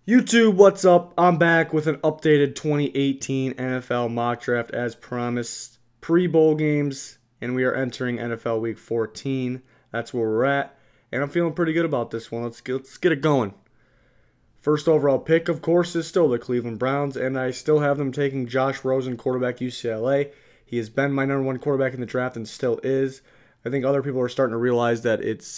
YouTube, what's up? I'm back with an updated 2018 NFL mock draft as promised. Pre-bowl games, and we are entering NFL Week 14. That's where we're at, and I'm feeling pretty good about this one. Let's get it going. First overall pick, of course, is still the Cleveland Browns, and I still have them taking Josh Rosen, quarterback UCLA. He has been my #1 quarterback in the draft and still is. I think other people are starting to realize that it's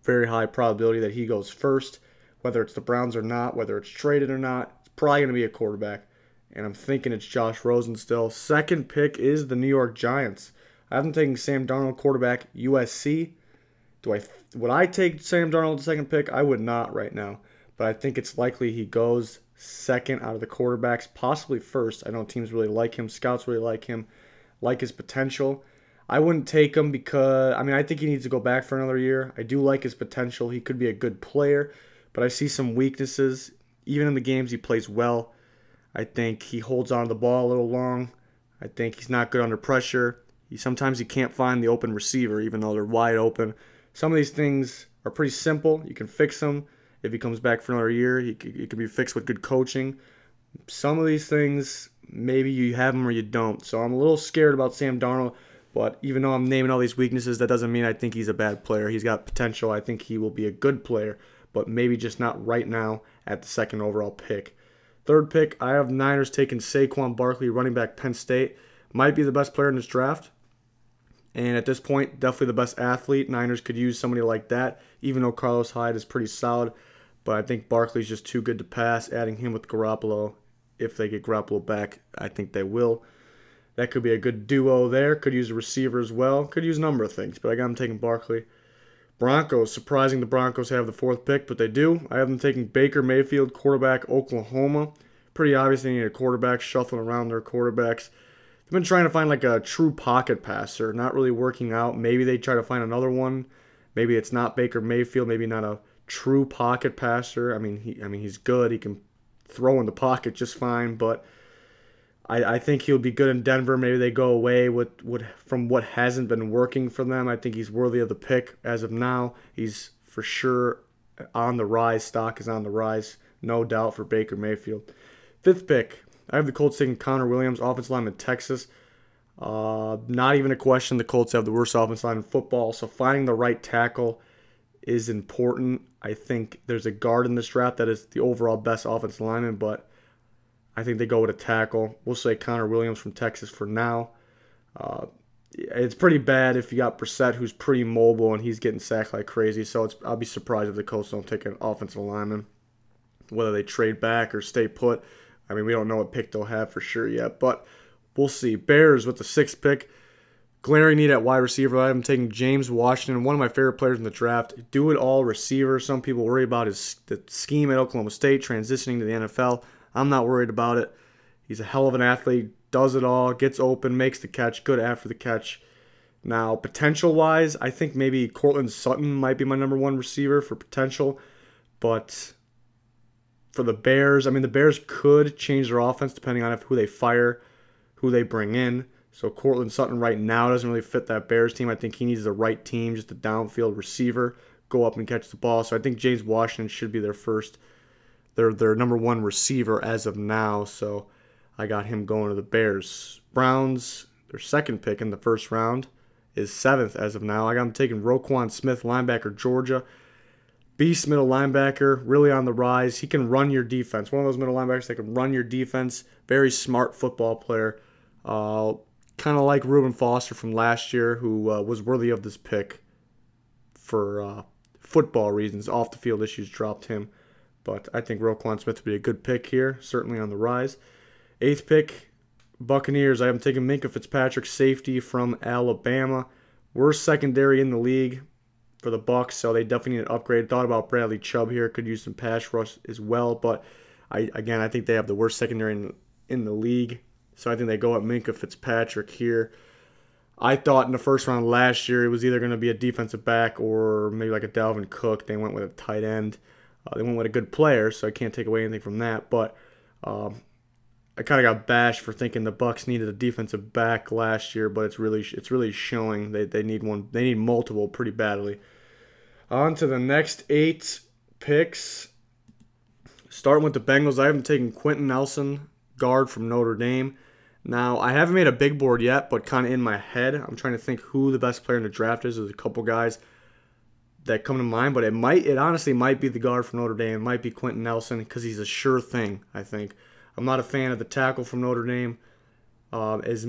very high probability that he goes first. Whether it's the Browns or not, whether it's traded or not, it's probably going to be a quarterback. And I'm thinking it's Josh Rosen still. Second pick is the New York Giants. I have them taking Sam Darnold, quarterback, USC. Would I take Sam Darnold the second pick? I would not right now. But I think it's likely he goes second out of the quarterbacks, possibly first. I know teams really like him. Scouts really like his potential. I wouldn't take him because, I think he needs to go back for another year. I do like his potential. He could be a good player. But I see some weaknesses. Even in the games he plays well. I think he holds on to the ball a little long. I think he's not good under pressure. Sometimes he can't find the open receiver, even though they're wide open. Some of these things are pretty simple. You can fix them. If he comes back for another year, he could be fixed with good coaching. Some of these things, maybe you have them or you don't. So I'm a little scared about Sam Darnold. But even though I'm naming all these weaknesses, that doesn't mean I think he's a bad player. He's got potential. I think he will be a good player, but maybe just not right now at the second overall pick. Third pick, I have Niners taking Saquon Barkley, running back, Penn State. Might be the best player in this draft. And at this point, definitely the best athlete. Niners could use somebody like that, even though Carlos Hyde is pretty solid. But I think Barkley's just too good to pass. Adding him with Garoppolo, if they get Garoppolo back, I think they will. That could be a good duo there. Could use a receiver as well. Could use a number of things, but I got him taking Barkley. Broncos, surprising the Broncos have the fourth pick, but they do. I have them taking Baker Mayfield, quarterback, Oklahoma. Pretty obvious they need a quarterback, shuffling around their quarterbacks. They've been trying to find like a true pocket passer, not really working out. Maybe they try to find another one. Maybe it's not Baker Mayfield, maybe not a true pocket passer. He's good. He can throw in the pocket just fine, but I think he'll be good in Denver. Maybe they go away from what hasn't been working for them. I think he's worthy of the pick as of now. He's for sure on the rise. Stock is on the rise, no doubt, for Baker Mayfield. Fifth pick, I have the Colts taking Connor Williams, offensive lineman, Texas. Not even a question. The Colts have the worst offensive line in football, so finding the right tackle is important. I think there's a guard in this draft that is the overall best offensive lineman, but I think they go with a tackle. We'll say Connor Williams from Texas for now. It's pretty bad if you got Brissett, who's pretty mobile, and he's getting sacked like crazy. So I'll be surprised if the Colts don't take an offensive lineman, whether they trade back or stay put. We don't know what pick they'll have for sure yet, but we'll see. Bears with the sixth pick. Glaring need at wide receiver. I'm taking James Washington, one of my favorite players in the draft. Do-it-all receiver. Some people worry about the scheme at Oklahoma State, transitioning to the NFL. I'm not worried about it. He's a hell of an athlete, does it all, gets open, makes the catch, good after the catch. Now, potential-wise, I think maybe Courtland Sutton might be my #1 receiver for potential. But for the Bears, the Bears could change their offense depending on who they fire, who they bring in. So Courtland Sutton right now doesn't really fit that Bears team. I think he needs the right team, just a downfield receiver, go up and catch the ball. So I think James Washington should be their first. They're their #1 receiver as of now, so I got him going to the Bears. Browns, their second pick in the first round, is 7th as of now. I got them taking Roquan Smith, linebacker, Georgia. Beast middle linebacker, really on the rise. He can run your defense. One of those middle linebackers that can run your defense. Very smart football player. Kind of like Reuben Foster from last year, who was worthy of this pick for football reasons. Off the field issues dropped him. But I think Roquan Smith would be a good pick here, certainly on the rise. 8th pick, Buccaneers. I am taking Minkah Fitzpatrick, safety from Alabama. Worst secondary in the league for the Bucs, so they definitely need an upgrade. Thought about Bradley Chubb here, could use some pass rush as well, but I think they have the worst secondary in the league, so I think they go at Minkah Fitzpatrick here. I thought in the first round last year it was either going to be a defensive back or maybe like a Dalvin Cook. They went with a tight end. They went with a good player, so I can't take away anything from that. But I kind of got bashed for thinking the Bucs needed a defensive back last year, but it's really showing they need one. They need multiple pretty badly. On to the next 8 picks. Starting with the Bengals, I haven't taken Quentin Nelson, guard from Notre Dame. Now, I haven't made a big board yet, but kind of in my head, I'm trying to think who the best player in the draft is. There's a couple guys that come to mind, but it honestly might be the guard from Notre Dame. It might be Quentin Nelson because he's a sure thing, I think. I'm not a fan of the tackle from Notre Dame, as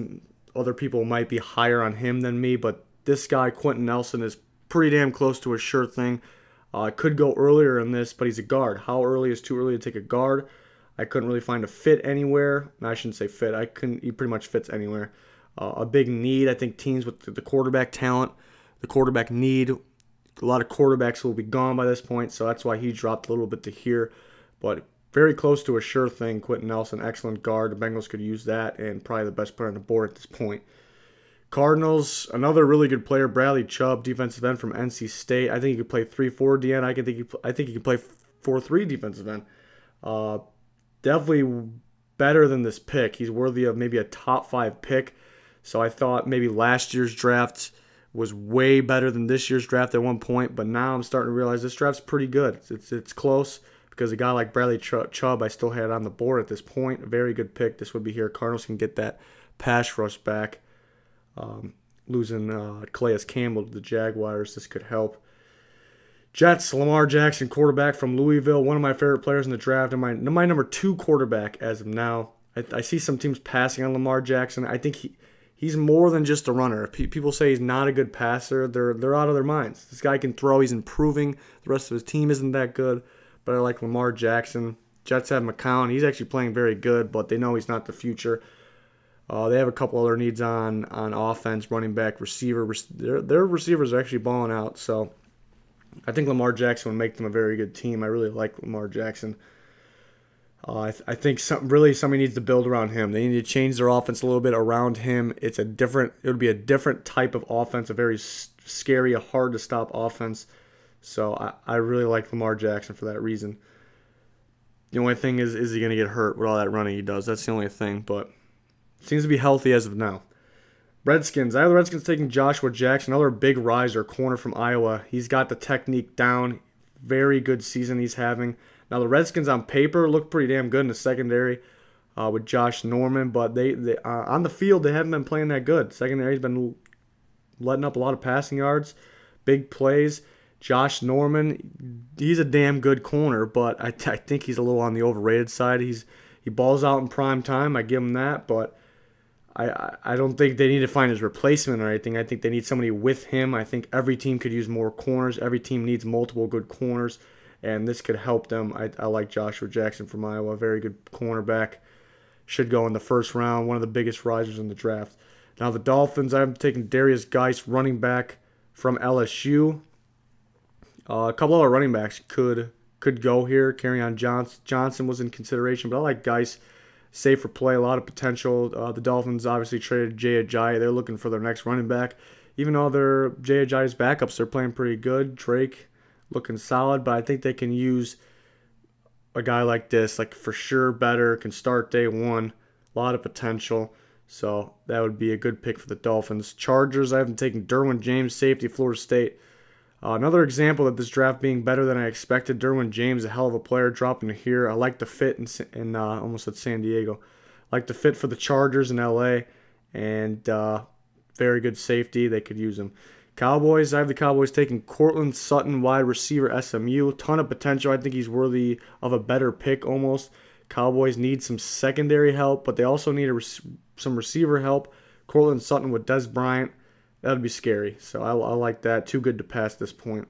other people might be higher on him than me, but this guy, Quentin Nelson, is pretty damn close to a sure thing. Could go earlier in this, but he's a guard. How early is too early to take a guard? I couldn't really find a fit anywhere. No, I shouldn't say fit. He pretty much fits anywhere. A big need. I think teams with the quarterback talent, the quarterback need. A lot of quarterbacks will be gone by this point, so that's why he dropped a little bit to here. But very close to a sure thing. Quentin Nelson, excellent guard. The Bengals could use that, and probably the best player on the board at this point. Cardinals, another really good player, Bradley Chubb, defensive end from NC State. I think he could play 3-4 DN. I think he could play 4-3 defensive end. Definitely better than this pick. He's worthy of maybe a top 5 pick. So I thought maybe last year's draft was way better than this year's draft at one point, but now I'm starting to realize this draft's pretty good. It's close because a guy like Bradley Chubb I still had on the board at this point. A very good pick. This would be here. Cardinals can get that pass rush back. Losing Calais Campbell to the Jaguars, this could help. Jets, Lamar Jackson, quarterback from Louisville, one of my favorite players in the draft, and my number 2 quarterback as of now. I see some teams passing on Lamar Jackson. I think he's more than just a runner. If people say he's not a good passer, they're out of their minds. This guy can throw. He's improving. The rest of his team isn't that good, but I like Lamar Jackson. Jets have McCown. He's actually playing very good, but they know he's not the future. They have a couple other needs on offense, running back, receiver. Their receivers are actually balling out, so I think Lamar Jackson would make them a very good team. I really like Lamar Jackson. I think somebody needs to build around him. They need to change their offense a little bit around him. It would be a different type of offense, a very scary, a hard to stop offense. So I really like Lamar Jackson for that reason. The only thing is he going to get hurt with all that running he does? That's the only thing, but seems to be healthy as of now. Redskins. I have the Redskins taking Joshua Jackson, another big riser, corner from Iowa. He's got the technique down. Very good season he's having. Now, the Redskins on paper look pretty damn good in the secondary with Josh Norman, but they on the field, they haven't been playing that good. Secondary's been letting up a lot of passing yards, big plays. Josh Norman, he's a damn good corner, but I think he's a little on the overrated side. He balls out in prime time. I give him that, but I don't think they need to find his replacement or anything. I think they need somebody with him. I think every team could use more corners. Every team needs multiple good corners, and this could help them. I like Joshua Jackson from Iowa. Very good cornerback. Should go in the first round. One of the biggest risers in the draft. Now the Dolphins, I'm taking Darius Geis, running back from LSU. A couple other running backs could go here. Kerryon Johnson was in consideration, but I like Geis. Safe for play, a lot of potential. The Dolphins obviously traded Jay Ajayi. They're looking for their next running back. Even though they're Jay Ajayi's backups, they're playing pretty good. Drake looking solid, but I think they can use a guy like this, like for sure better, can start day one. A lot of potential. So that would be a good pick for the Dolphins. Chargers, I haven't taken Derwin James, safety, Florida State. Another example of this draft being better than I expected. Derwin James, a hell of a player, dropping to here. I like the fit in almost at San Diego. I like the fit for the Chargers in LA, and very good safety. They could use him. Cowboys, I have the Cowboys taking Cortland Sutton, wide receiver, SMU. Ton of potential. I think he's worthy of a better pick almost. Cowboys need some secondary help, but they also need some receiver help. Cortland Sutton with Des Bryant. That would be scary. So I like that. Too good to pass at this point.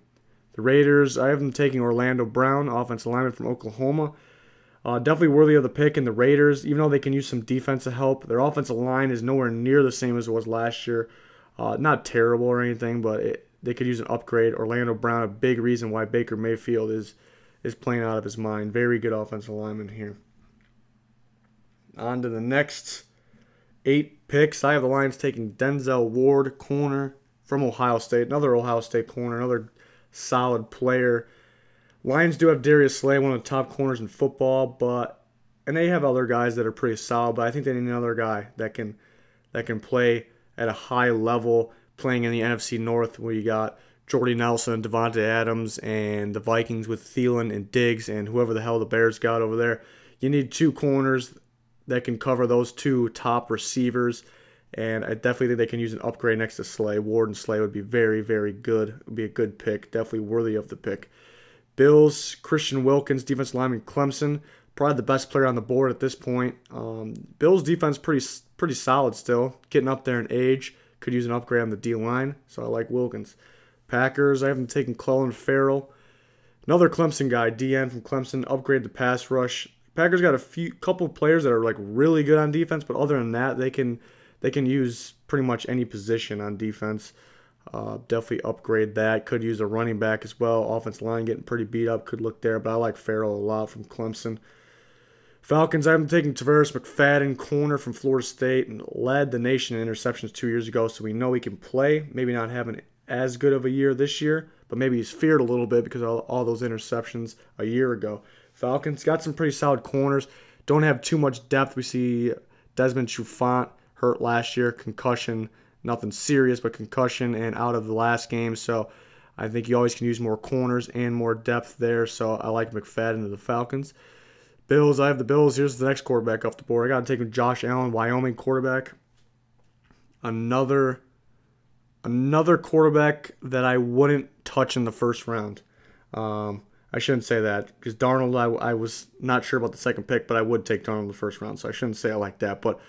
The Raiders, I have them taking Orlando Brown, offensive lineman from Oklahoma. Definitely worthy of the pick in the Raiders, even though they can use some defensive help. Their offensive line is nowhere near the same as it was last year. Not terrible or anything, but they could use an upgrade. Orlando Brown, a big reason why Baker Mayfield is playing out of his mind. Very good offensive lineman here. On to the next 8 picks. I have the Lions taking Denzel Ward, corner from Ohio State. Another Ohio State corner, another solid player. Lions do have Darius Slay, one of the top corners in football, and they have other guys that are pretty solid, but I think they need another guy that can play at a high level, playing in the NFC North, where you got Jordy Nelson and Devontae Adams, and the Vikings with Thielen and Diggs and whoever the hell the Bears got over there. You need 2 corners that can cover those 2 top receivers, and I definitely think they can use an upgrade next to Slay. Ward and Slay would be very, very good. It would be a good pick, definitely worthy of the pick. Bills, Christian Wilkins, defensive lineman Clemson, probably the best player on the board at this point. Bills defense pretty solid still, getting up there in age. Could use an upgrade on the D-line, so I like Wilkins. Packers, I haven't taken Clelin Ferrell. Another Clemson guy, DN from Clemson, upgrade the pass rush. Packers got a couple of players that are like really good on defense, but other than that, they can use pretty much any position on defense. Definitely upgrade that. Could use a running back as well. Offensive line getting pretty beat up. Could look there, but I like Ferrell a lot from Clemson. Falcons, I haven't taken Tavares McFadden, corner from Florida State, and led the nation in interceptions 2 years ago, so we know he can play. Maybe not having as good of a year this year, but maybe he's feared a little bit because of all those interceptions a year ago. Falcons got some pretty solid corners. Don't have too much depth. We see Desmond Trufant hurt last year, concussion, nothing serious, but concussion and out of the last game, so I think you always can use more corners and more depth there, so I like McFadden to the Falcons. Bills, I have the Bills. Here's the next quarterback off the board. I got to take Josh Allen, Wyoming quarterback. Another quarterback that I wouldn't touch in the first round. I shouldn't say that because Darnold, I was not sure about the second pick, but I would take Darnold in the first round, so I shouldn't say I like that. But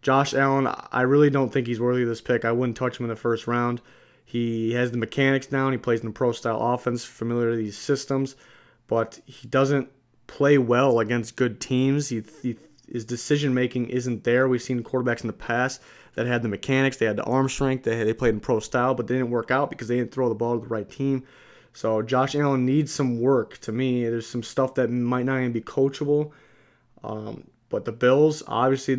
Josh Allen, I really don't think he's worthy of this pick. I wouldn't touch him in the first round. He has the mechanics down. He plays in the pro-style offense, familiar to these systems, but he doesn't play well against good teams. His decision-making isn't there. We've seen quarterbacks in the past that had the mechanics, they had the arm strength, they played in pro style, but they didn't work out because they didn't throw the ball to the right team. So Josh Allen needs some work to me. There's some stuff that might not even be coachable. But the Bills, obviously,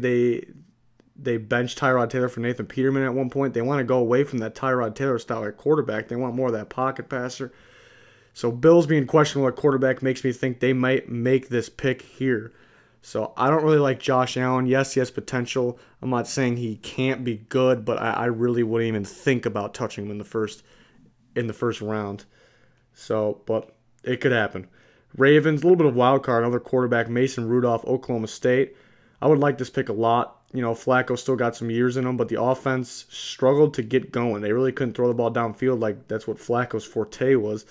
they benched Tyrod Taylor for Nathan Peterman at one point. They want to go away from that Tyrod Taylor style at quarterback. They want more of that pocket passer. So Bills being questionable at quarterback makes me think they might make this pick here. So I don't really like Josh Allen. Yes, he has potential. I'm not saying he can't be good, but I really wouldn't even think about touching him in the first round. So, but it could happen. Ravens, a little bit of wild card. Another quarterback, Mason Rudolph, Oklahoma State. I would like this pick a lot. You know, Flacco still got some years in him, but the offense struggled to get going. They really couldn't throw the ball downfield like that's what Flacco's forte was.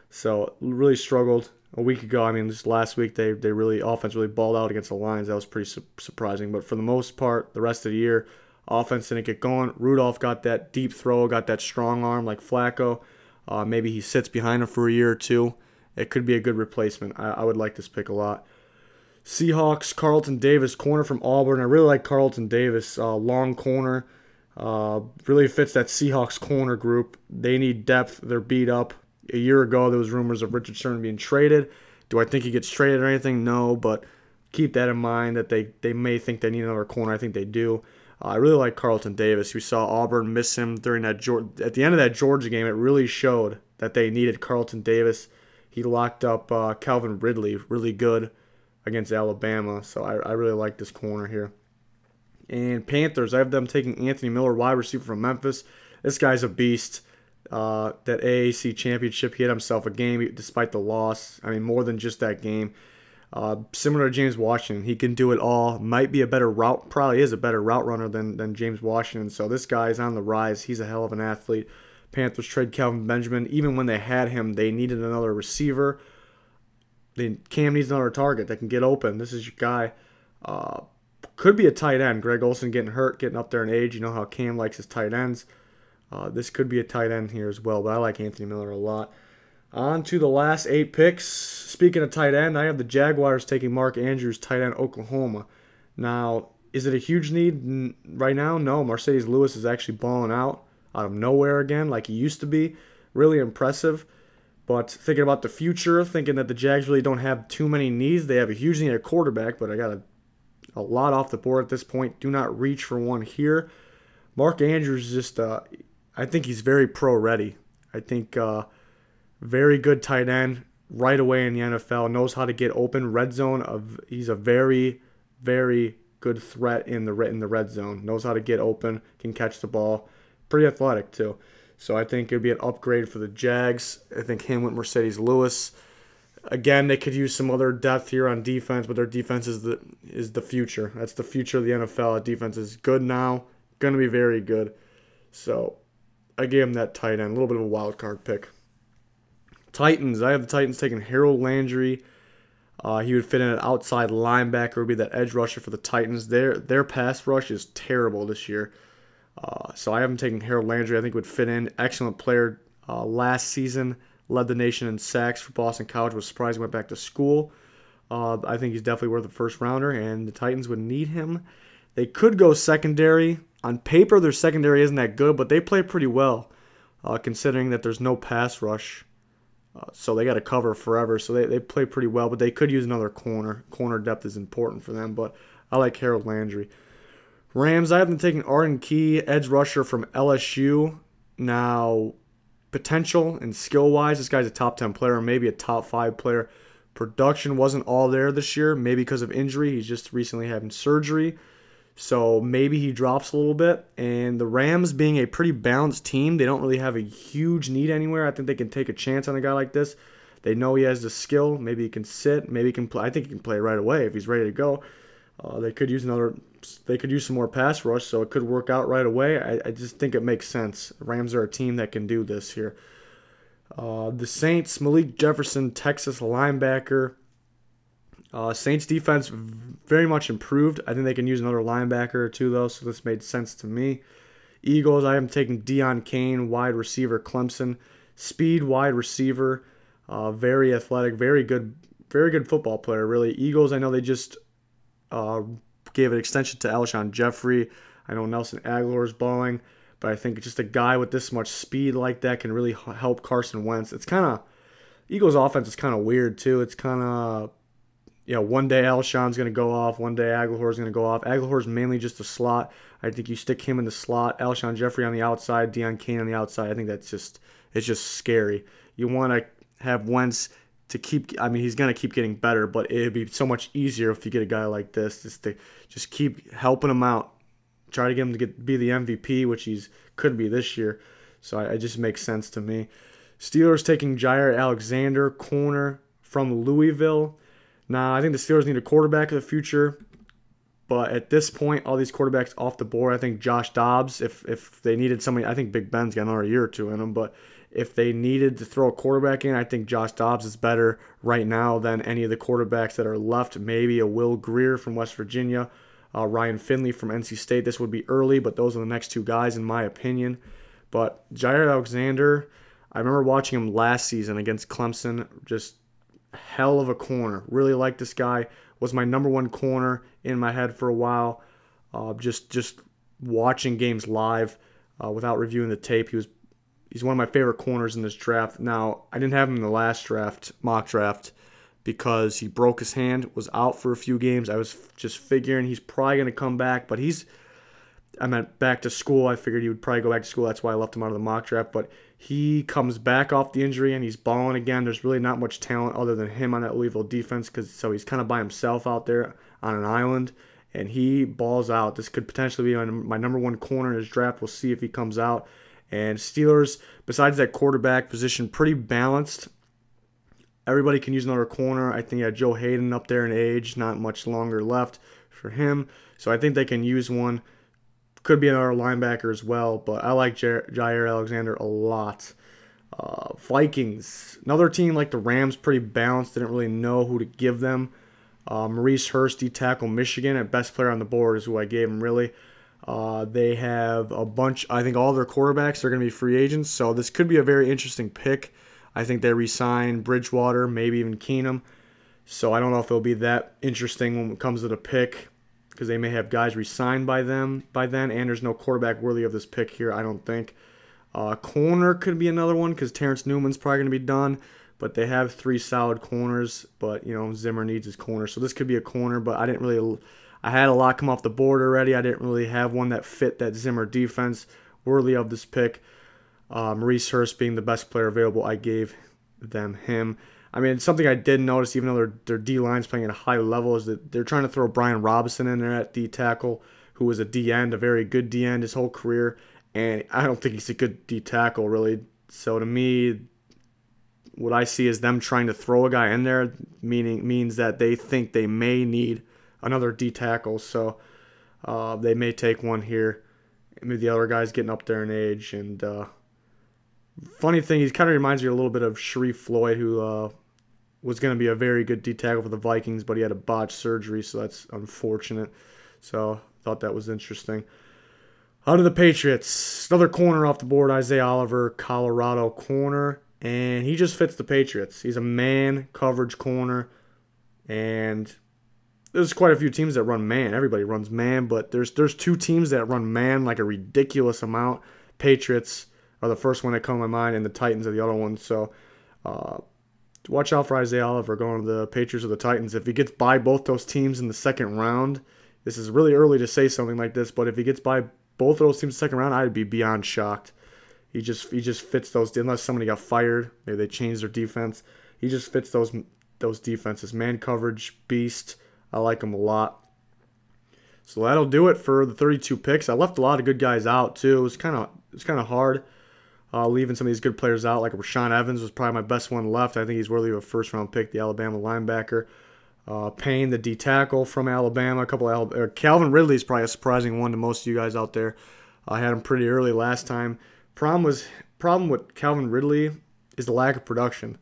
So really struggled a week ago. I mean, just last week offense really balled out against the Lions. That was pretty surprising. But for the most part, the rest of the year, offense didn't get going. Rudolph got that deep throw, got that strong arm like Flacco. Maybe he sits behind him for a year or two. It could be a good replacement. I would like this pick a lot. Seahawks, Carlton Davis, corner from Auburn. I really like Carlton Davis, long corner. Really fits that Seahawks corner group. They need depth. They're beat up. A year ago, there was rumors of Richard Sherman being traded. Do I think he gets traded or anything? No, but keep that in mind that they may think they need another corner. I think they do. I really like Carlton Davis. We saw Auburn miss him during at the end of that Georgia game. It really showed that they needed Carlton Davis. He locked up Calvin Ridley, really good against Alabama. So I really like this corner here. And Panthers, I have them taking Anthony Miller, wide receiver from Memphis. This guy's a beast. That AAC championship, he had himself a game despite the loss. I mean, more than just that game. Similar to James Washington, he can do it all. Might be a better route, probably is a better route runner than James Washington. So this guy is on the rise. He's a hell of an athlete. Panthers trade Kelvin Benjamin. Even when they had him, they needed another receiver. Cam needs another target that can get open. This is your guy. Could be a tight end. Greg Olsen getting hurt, getting up there in age. You know how Cam likes his tight ends. This could be a tight end here as well, but I like Anthony Miller a lot. On to the last 8 picks. Speaking of tight end, I have the Jaguars taking Mark Andrews, tight end, Oklahoma. Now, is it a huge need right now? No, Mercedes Lewis is actually balling out of nowhere again like he used to be. Really impressive. But thinking about the future, thinking that the Jags really don't have too many needs. They have a huge need at quarterback, but I got a lot off the board at this point. Do not reach for one here. Mark Andrews is just... I think he's very pro-ready. I think very good tight end right away in the NFL. Knows how to get open. Red zone. He's a very, very good threat in the red zone. Knows how to get open. Can catch the ball. Pretty athletic too. So I think it'd be an upgrade for the Jags. I think him with Mercedes Lewis. Again, they could use some other depth here on defense, but their defense is the future. That's the future of the NFL. Defense is good now, going to be very good. So I gave him that tight end, a little bit of a wild card pick. Titans, I have the Titans taking Harold Landry. He would fit in an outside linebacker, would be that edge rusher for the Titans. Their pass rush is terrible this year. So I have him taking Harold Landry. I think would fit in. Excellent player last season. Led the nation in sacks for Boston College. Was surprised he went back to school. I think he's definitely worth a first rounder, and the Titans would need him. They could go secondary. On paper, their secondary isn't that good, but they play pretty well, considering that there's no pass rush. So they got to cover forever. So they play pretty well, but they could use another corner. Corner depth is important for them, but I like Harold Landry. Rams, I have them taking Arden Key, edge rusher from LSU. Now, potential and skill-wise, this guy's a top 10 player, maybe a top 5 player. Production wasn't all there this year, maybe because of injury. He's just recently having surgery, so maybe he drops a little bit. And the Rams, being a pretty balanced team, they don't really have a huge need anywhere. I think they can take a chance on a guy like this. They know he has the skill. Maybe he can sit. Maybe he can play. I think he can play right away if he's ready to go. They could use some more pass rush, so it could work out right away. I just think it makes sense. Rams are a team that can do this here. The Saints, Malik Jefferson, Texas linebacker. Saints defense very much improved. I think they can use another linebacker or two, though, so this made sense to me. Eagles, I am taking Deion Kane, wide receiver, Clemson. Speed, wide receiver, very athletic, very good football player, really. Eagles, I know they just gave an extension to Alshon Jeffrey. I know Nelson Aguilar's balling, but I think just a guy with this much speed like that can really help Carson Wentz. It's kind of, Eagles' offense is kind of weird, too. It's kind of, one day Alshon's going to go off, one day Aguilar's going to go off. Aguilar's mainly just a slot. I think you stick him in the slot, Alshon Jeffrey on the outside, Deion Kane on the outside. I think it's just scary. You want to have Wentz to keep, he's going to keep getting better, but it'd be so much easier if you get a guy like this, just keep helping him out. Try to get him to be the MVP, which could be this year. So it just makes sense to me. Steelers taking Jair Alexander, corner from Louisville. Now, I think the Steelers need a quarterback of the future, but at this point, all these quarterbacks off the board. I think Josh Dobbs, if they needed somebody, I think Big Ben's got another year or two in him, but if they needed to throw a quarterback in, I think Josh Dobbs is better right now than any of the quarterbacks that are left. Maybe a Will Grier from West Virginia, Ryan Finley from NC State. This would be early, but those are the next two guys in my opinion. But Jair Alexander, I remember watching him last season against Clemson, just hell of a corner. Really like this guy. Was my number one corner in my head for a while. Just watching games live without reviewing the tape. He's one of my favorite corners in this draft. Now, I didn't have him in the last mock draft, because he broke his hand, was out for a few games. I was just figuring he's probably going to come back, but I meant back to school. I figured he would probably go back to school. That's why I left him out of the mock draft. But he comes back off the injury, and he's balling again. There's really not much talent other than him on that Louisville defense, so he's kind of by himself out there on an island, and he balls out. This could potentially be my number one corner in his draft. We'll see if he comes out. And Steelers, besides that quarterback position, pretty balanced. Everybody can use another corner. I think Joe Hayden up there in age, not much longer left for him. So I think they can use one. Could be another linebacker as well, but I like Jair Alexander a lot. Vikings, another team like the Rams, pretty balanced. Didn't really know who to give them. Maurice Hurst, D-tackle, Michigan, at best player on the board is who I gave him, really. They have a bunch, I think all their quarterbacks are going to be free agents, so this could be a very interesting pick. I think they re-sign Bridgewater, maybe even Keenum. So I don't know if it'll be that interesting when it comes to the pick, because they may have guys re-signed by then, and there's no quarterback worthy of this pick here, I don't think. Corner could be another one, because Terrence Newman's probably going to be done, but they have 3 solid corners, but Zimmer needs his corner, so this could be a corner, but I had a lot come off the board already. I didn't really have one that fit that Zimmer defense worthy of this pick. Maurice Hurst being the best player available, I gave them him. Something I did notice, even though their D-line's playing at a high level, is that they're trying to throw Brian Robinson in there at D-tackle, who was a D-end, a very good D-end his whole career. and I don't think he's a good D tackle, really. So to me, what I see is them trying to throw a guy in there, means that they think they may need another D tackle. So they may take one here. Maybe the other guy's getting up there in age. And funny thing, he kind of reminds me a little bit of Sharif Floyd, who was going to be a very good D tackle for the Vikings, but he had a botched surgery, so that's unfortunate. So I thought that was interesting. Out of the Patriots, another corner off the board, Isaiah Oliver, Colorado corner, and he just fits the Patriots. He's a man coverage corner, and there's quite a few teams that run man. Everybody runs man, but there's two teams that run man like a ridiculous amount. Patriots are the first one that come to my mind, and the Titans are the other one. So watch out for Isaiah Oliver going to the Patriots or the Titans. If he gets by both those teams in the second round, this is really early to say something like this, but if he gets by both of those teams in the second round, I'd be beyond shocked. He just fits those, unless somebody got fired, maybe they changed their defense. He just fits those defenses. Man coverage, beast. I like him a lot. So that'll do it for the 32 picks. I left a lot of good guys out too. It was kind of hard leaving some of these good players out. Like Rashaan Evans was probably my best one left. I think he's worthy of a first-round pick, the Alabama linebacker. Payne, the D tackle from Alabama. Calvin Ridley is probably a surprising one to most of you guys out there. I had him pretty early last time. Problem with Calvin Ridley is the lack of production.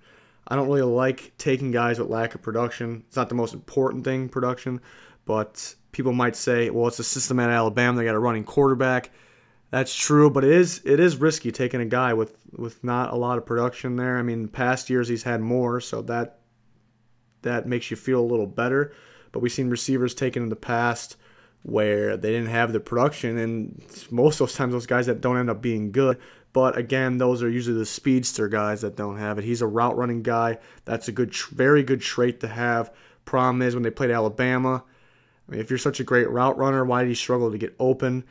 I don't really like taking guys with lack of production. It's not the most important thing, production, but people might say, well, it's a system at Alabama. They got a running quarterback. That's true, but it is risky taking a guy with not a lot of production there. I mean, past years he's had more, so that makes you feel a little better. But we've seen receivers taken in the past where they didn't have the production, and most of those times those guys that don't end up being good. But again, those are usually the speedster guys that don't have it. He's a route running guy. That's a very good trait to have. Problem is, when they played Alabama, I mean, if you're such a great route runner, why did he struggle to get open?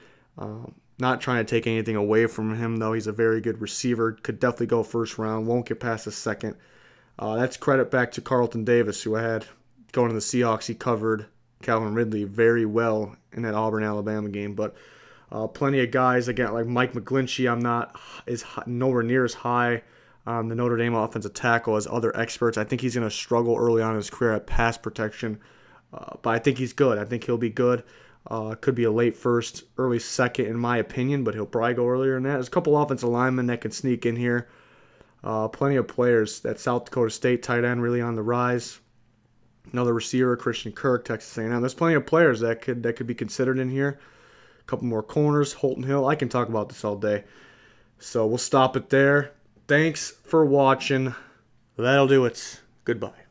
Not trying to take anything away from him, though. He's a very good receiver. Could definitely go first round. Won't get past the second. That's credit back to Carlton Davis, who I had going to the Seahawks. He covered Calvin Ridley very well in that Auburn-Alabama game. But plenty of guys, again, like Mike McGlinchey, I'm not nowhere near as high on the Notre Dame offensive tackle as other experts. I think he's going to struggle early on in his career at pass protection. But I think he's good. I think he'll be good. Could be a late first, early second in my opinion, but he'll probably go earlier than that. There's a couple offensive linemen that can sneak in here. Plenty of players. That South Dakota State tight end really on the rise. Another receiver, Christian Kirk, Texas A&M. There's plenty of players that could be considered in here. A couple more corners, Holton Hill. I can talk about this all day. So we'll stop it there. Thanks for watching. That'll do it. Goodbye.